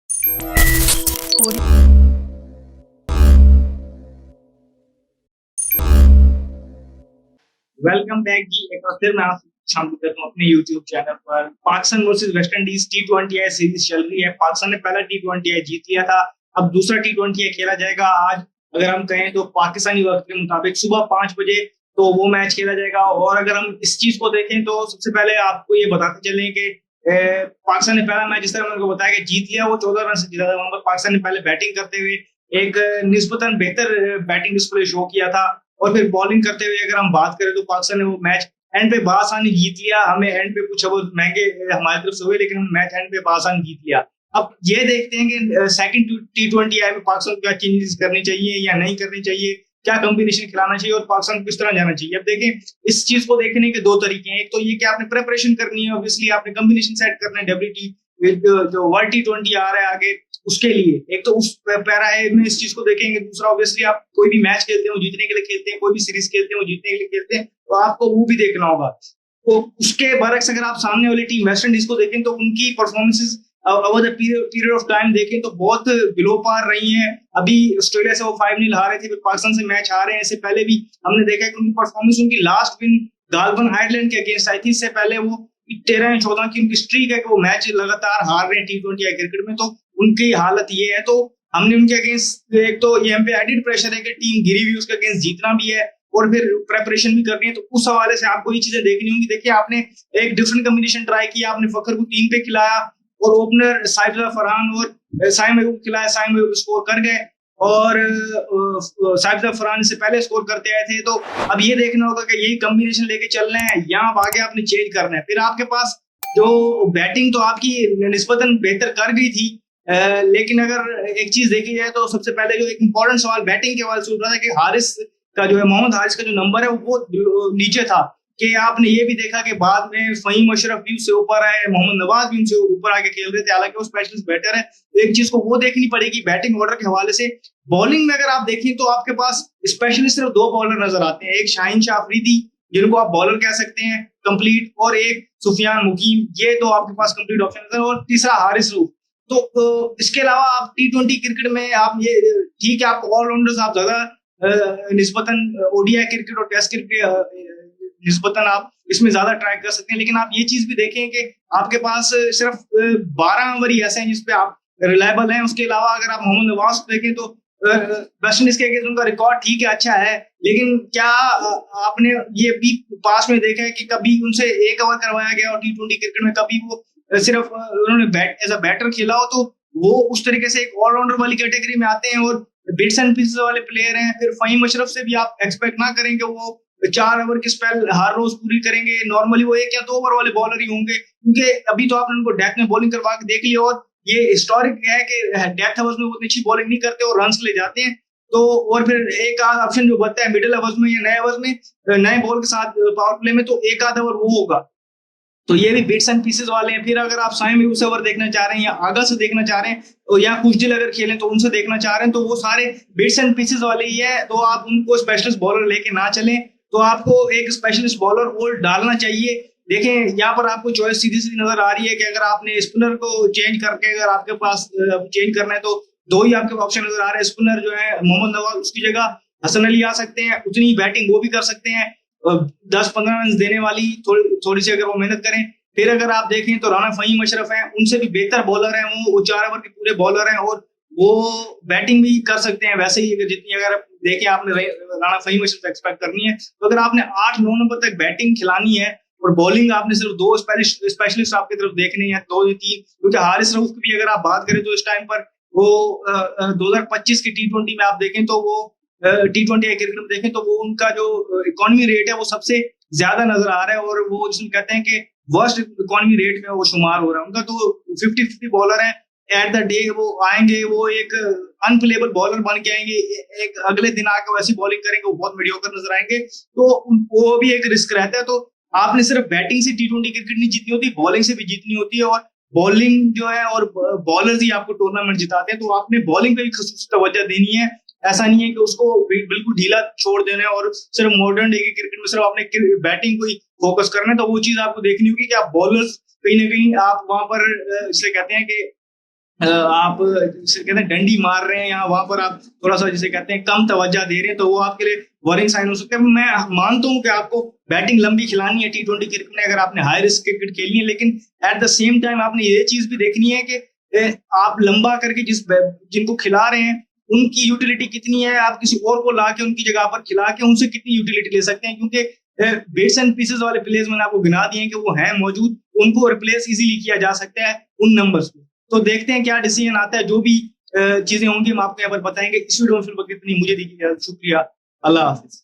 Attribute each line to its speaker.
Speaker 1: Welcome back जी। एक बार फिर मैं आपको शामिल करता हूँ अपने यूट्यूब चैनल पर। Pakistan versus West Indies T20 आई सीरीज चल रही है। पाकिस्तान ने पहला T20 आई जीत लिया था, अब दूसरा T20 आई खेला जाएगा आज। अगर हम कहें तो पाकिस्तानी वक्त के मुताबिक सुबह 5 बजे तो वो मैच खेला जाएगा। और अगर हम इस चीज को देखें तो सबसे पहले आपको ये बताते चलें कि पाकिस्तान ने पहला मैच, जिस तरह मैंने बताया कि जीत लिया, वो 14 रन से जीता था। वहां पर पाकिस्तान ने पहले बैटिंग करते हुए एक निस्बतन बेहतर बैटिंग डिस्प्ले शो किया था। और फिर बॉलिंग करते हुए अगर हम बात करें तो पाकिस्तान ने वो मैच एंड पे बासानी जीत लिया। हमें एंड पे कुछ वो महंगे हमारी तरफ से हुए, लेकिन हम मैच एंड पे बासानी जीत लिया। अब ये देखते हैं कि सेकंड T20 आई में पाकिस्तान को क्या चेंजेस करनी चाहिए या नहीं करनी चाहिए, क्या कॉम्बिनेशन खिलाना चाहिए और पाकिस्तान को किस तरह जाना चाहिए। अब देखें, इस चीज को देखने के दो तरीके हैं। एक तो ये कि आपने प्रिपरेशन करनी है, ऑब्वियसली आपने कॉम्बिनेशन सेट करना है WT जो वर्ल्ड T20 आ रहा है आगे, उसके लिए। एक तो उस पैरा है में इस चीज को देखेंगे। दूसरा, ऑब्वियसली आप कोई भी मैच खेलते हैं वो जीतने के लिए खेलते हैं, कोई भी सीरीज खेलते हैं वो जीतने के लिए खेलते हैं, तो आपको वो भी देखना होगा। तो उसके बरक्स अगर आप सामने वाली टीम वेस्ट इंडीज को देखें तो उनकी performances over the period of time देखें तो बहुत बिलो पार रही हैं। अभी ऑस्ट्रेलिया से वो 5-0 हारे थे, फिर पाकिस्तान से मैच हारे हैं। इससे पहले भी हमने देखा कि उनकी परफॉर्मेंस, उनकी लास्ट विन गालबन आयरलैंड के अगेंस्ट आई थी। इससे पहले वो 13-14 की उनकी स्ट्रीक है कि वो मैच लगातार हार रहे हैं T20 क्रिकेट में। तो उनकी हालत ये है। तो हमने उनके अगेंस्ट, एक तो ये हम पे एडिड प्रेशर है कि टीम गिरी हुई, उसके अगेंस्ट जीतना भी है और फिर प्रेपरेशन भी करनी है। तो उस हवाले से आपको ये चीजें देखनी होंगी। देखिए, आपने एक डिफरेंट कॉम्बिनेशन ट्राई किया, आपने फखर को 3 पे खिलाया और ओपनर साइफुल्लाह फरहान और साइम अयूब खिलाया। साइम अयूब स्कोर कर गए और साइफुल्लाह फरहान से पहले स्कोर करते आए थे। तो अब ये देखना होगा कि यही कॉम्बिनेशन लेके चलना है या अब आगे आपने चेंज करना है। फिर आपके पास जो बैटिंग तो आपकी निस्बतन बेहतर कर गई थी, लेकिन अगर एक चीज देखी जाए तो सबसे पहले जो एक इंपॉर्टेंट सवाल बैटिंग के हवाले से उठ रहा था कि हारिस का जो है, मोहम्मद हारिस का जो नंबर है वो बहुत नीचे था। कि आपने ये भी देखा कि बाद में फहीम अशरफ भी उससे ऊपर आए, मोहम्मद नवाज भी उनसे ऊपर आके खेल रहे थे, हालांकि वो स्पेशलिस्ट बैटर है। तो एक चीज को वो देखनी पड़ेगी बैटिंग ऑर्डर के हवाले से। बॉलिंग में अगर आप देखें तो आपके पास स्पेशलिस्ट सिर्फ 2 बॉलर नजर आते हैं, एक शाहीन शाह अफरीदी जिनको आप बॉलर कह सकते हैं कंप्लीट, और एक सुफियान मुकीम। ये तो आपके पास कंप्लीट ऑप्शन है। और तीसरा हारिस रूफ। तो इसके अलावा आप T20 क्रिकेट में आप ये ठीक है, आप ऑलराउंडर्स आप ज्यादा निस्बतन ODI क्रिकेट और टेस्ट क्रिकेट निस्बतन आप इसमें ज्यादा ट्राई कर सकते हैं। लेकिन आप ये चीज भी देखें कि आपके पास सिर्फ 12 ओवर ही ऐसे हैं जिसपे आप रिलायबल हैं। उसके अलावा अगर आप मोहम्मद नवाज को देखें तो वेस्ट इंडीज के अगेंस्ट उनका रिकॉर्ड ठीक है, अच्छा है, लेकिन क्या आपने ये भी पास में देखा है कि कभी उनसे 1 ओवर करवाया गया और T20 क्रिकेट में कभी वो सिर्फ उन्होंने एज अ बैटर खेला हो। तो वो उस तरीके से एक ऑलराउंडर वाली कैटेगरी में आते हैं और बिट्स एंड पीसेस वाले प्लेयर हैं। फिर फहीम अशरफ से भी आप एक्सपेक्ट ना करें कि वो 4 ओवर की स्पेल हर रोज पूरी करेंगे। नॉर्मली वो 1 या 2 ओवर वाले बॉलर ही होंगे, क्योंकि अभी तो आपने उनको डेथ में बॉलिंग करवा के देख लिया। और ये हिस्टोरिक है कि डेथ ओवर्स में वो अच्छी बॉलिंग नहीं करते और रन ले जाते हैं। तो और फिर एक आध ऑप्शन जो बनता है मिडिल ओवर्स में या नए ओवर्स में नए बॉल के साथ पावर प्ले में, तो एक आध ओवर वो होगा। तो ये भी बिट्स एंड पीसेस वाले हैं। फिर अगर आप साइम अयूब से ओवर देखना चाह रहे हैं या आगा से देखना चाह रहे हैं या कुछ दिल अगर खेलें तो उनसे देखना चाह रहे हैं, तो वो सारे बिट्स एंड पीसेस वाले ही है। तो आप उनको स्पेशलिस्ट बॉलर लेके ना चलें, तो आपको एक स्पेशलिस्ट बॉलर और डालना चाहिए। देखें, यहाँ पर आपको चॉइस सीधी सीधी नजर आ रही है कि अगर आपने स्पिनर को चेंज करके अगर आपके पास चेंज करना है तो 2 ही आपके ऑप्शन नजर आ रहे हैं। स्पिनर जो है मोहम्मद नवाज, उसकी जगह हसन अली आ सकते हैं, उतनी बैटिंग वो भी कर सकते हैं, 10-15 रन देने वाली थोड़ी सी अगर वो मेहनत करें। फिर अगर आप देखें तो राना फहीम अशरफ है, उनसे भी बेहतर बॉलर है, वो 4 ओवर के पूरे बॉलर हैं और वो बैटिंग भी कर सकते हैं। वैसे ही अगर जितनी अगर देखें आपने राना फहीम अशरफ एक्सपेक्ट करनी है, तो अगर आपने 8-9 नंबर तक बैटिंग खिलानी है और बॉलिंग आपने सिर्फ 2 स्पेशलिस्ट आपकी तरफ देखने हैं, 2 या 3, क्योंकि हारिस रऊफ की भी अगर आप बात करें तो इस टाइम पर वो 2025 की T20 में आप देखें तो वो T20 क्रिकेट में देखें तो वो उनका जो इकोनॉमी रेट है वो सबसे ज्यादा नजर आ रहा है। और वो जिसमें कहते हैं कि वर्स्ट इकोनॉमी रेट में वो शुमार हो रहा है उनका। तो 50-50 बॉलर है एट द डे, वो आएंगे, वो एक अनप्लेबल बॉलर बन के आएंगे, एक अगले दिन आकर वैसी बॉलिंग करेंगे, वो बहुत मीडियोकर नजर आएंगे। तो वो भी एक रिस्क रहता है। तो आपने सिर्फ बैटिंग से T20 क्रिकेट नहीं जीतनी होती, बॉलिंग से भी जीतनी होती है। और बॉलिंग जो है और बॉलर्स ही आपको टूर्नामेंट जिताते हैं। तो आपने बॉलिंग पे भी खसूस तवज्जो देनी है। ऐसा नहीं है कि उसको बिल्कुल ढीला छोड़ देना है और सिर्फ मॉडर्न डे के क्रिकेट में सिर्फ आपने बैटिंग को ही फोकस करना है। तो वो चीज आपको देखनी होगी कि आप बॉलर्स कहीं ना कहीं आप वहां पर इसे कहते हैं कि आप जिसे कहते हैं डंडी मार रहे हैं या वहां पर आप थोड़ा सा जिसे कहते हैं कम तवज्जो दे रहे हैं, तो वो आपके लिए वरिंग साइन हो सकता है। मैं मानता हूं कि आपको बैटिंग लंबी खिलानी है T20 क्रिकेट में अगर आपने हाई रिस्क क्रिकेट खेलनी है, लेकिन एट द सेम टाइम आपने ये चीज भी देखनी है कि आप लंबा करके जिनको खिला रहे हैं उनकी यूटिलिटी कितनी है, आप किसी और को ला के उनकी जगह पर खिला के उनसे कितनी यूटिलिटी ले सकते हैं, क्योंकि बेट्स एंड पीसेस वाले प्लेयर्स मैंने आपको गिना दिए हैं कि वो हैं मौजूद, उनको रिप्लेस इजीली किया जा सकता है उन नंबर्स को। तो देखते हैं क्या डिसीजन आता है, जो भी चीजें होंगी हम आपको यहाँ पर बताएंगे। इस वीडियो में फिर वक्त इतनी मुझे दी, शुक्रिया, अल्लाह हाफिज।